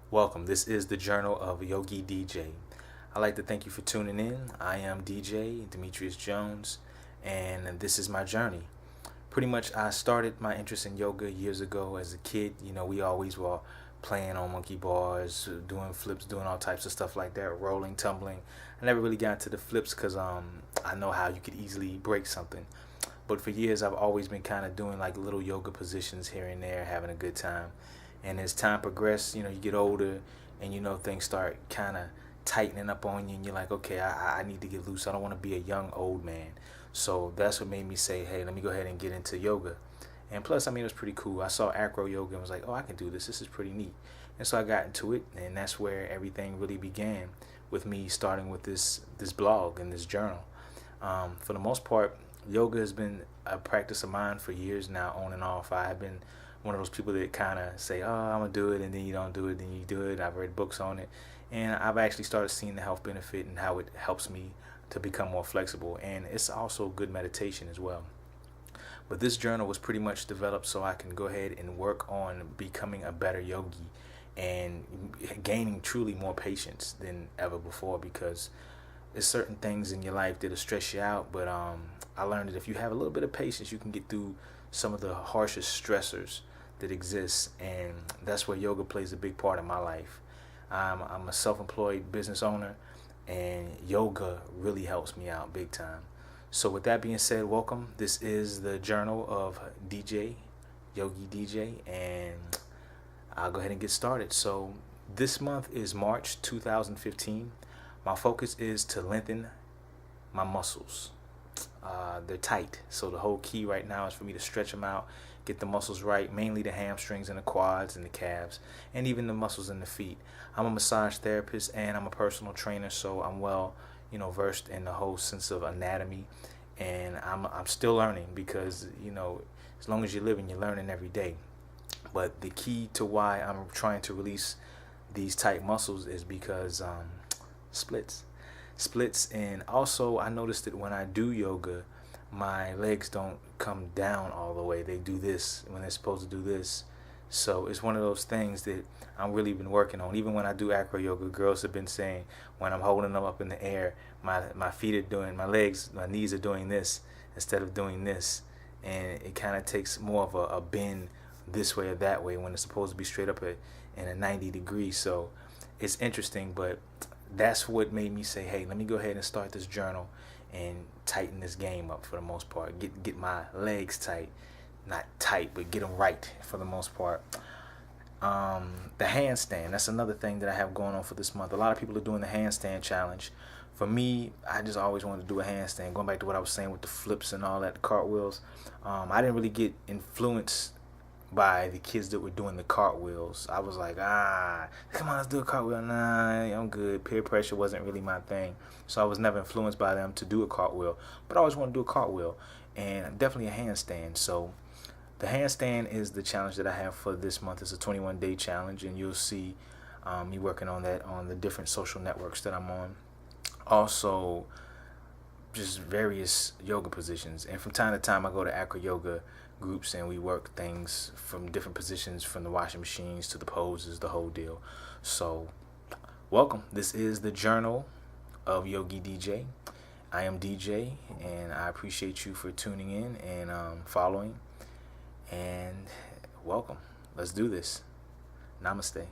Welcome. This is the Journal of Yogi DJ. I'd like to thank you for tuning in. I am DJ Demetrius Jones, and this is my journey. Pretty much, I started my interest in yoga years ago as a kid. We always were playing on monkey bars, doing flips, doing all types of stuff like that, rolling, tumbling. I never really got into the flips because I know how you could easily break something. But for years, I've always been kind of doing like little yoga positions here and there, having a good time. And as time progresses, you get older and things start kind of tightening up on you and you're like, okay, I need to get loose. I don't want to be a young old man. So that's what made me say, hey, let me go ahead and get into yoga. And plus, it was pretty cool. I saw acro yoga and was like, oh, I can do this. This is pretty neat. And so I got into it, and that's where everything really began, with me starting with this blog and this journal. For the most part, yoga has been a practice of mine for years now, on and off. I have been one of those people that kind of say, oh, I'm going to do it, and then you don't do it, then you do it. I've read books on it, and I've actually started seeing the health benefit and how it helps me to become more flexible, and it's also good meditation as well. But this journal was pretty much developed so I can go ahead and work on becoming a better yogi and gaining truly more patience than ever before, because there's certain things in your life that'll stress you out, but I learned that if you have a little bit of patience, you can get through some of the harshest stressors that exist, and that's where yoga plays a big part in my life. I'm a self-employed business owner, and yoga really helps me out big time. So with that being said, welcome. This is the Journal of DJ, Yogi DJ, and I'll go ahead and get started. So this month is March 2015. My focus is to lengthen my muscles. They're tight, so the whole key right now is for me to stretch them out, get the muscles right, mainly the hamstrings and the quads and the calves, and even the muscles in the feet. I'm a massage therapist and I'm a personal trainer, so I'm well, versed in the whole sense of anatomy, and I'm still learning, because as long as you're living, you're learning every day. But the key to why I'm trying to release these tight muscles is because splits, and also I noticed that when I do yoga, my legs don't come down all the way. They do this when they're supposed to do this. So it's one of those things that I've really been working on. Even when I do acro yoga, girls have been saying when I'm holding them up in the air, my feet are doing, my legs, my knees are doing this instead of doing this, and it kind of takes more of a bend this way or that way when it's supposed to be straight up in a 90 degrees. So it's interesting, but that's what made me say, hey, let me go ahead and start this journal and tighten this game up for the most part. Get my legs tight, not tight, but get them right for the most part. The handstand, that's another thing that I have going on for this month. A lot of people are doing the handstand challenge. For me, I just always wanted to do a handstand. Going back to what I was saying with the flips and all that, the cartwheels, I didn't really get influenced by the kids that were doing the cartwheels. I was like, come on, let's do a cartwheel. Nah, I'm good. Peer pressure wasn't really my thing, so I was never influenced by them to do a cartwheel, but I always wanted to do a cartwheel, and definitely a handstand. So the handstand is the challenge that I have for this month. It's a 21-day challenge, and you'll see me working on that on the different social networks that I'm on. Also, just various yoga positions, and from time to time I go to acro yoga groups and we work things from different positions, from the washing machines to the poses, the whole deal. So welcome. This is the Journal of Yogi DJ. I am DJ, and I appreciate you for tuning in and following, and welcome. Let's do this. Namaste.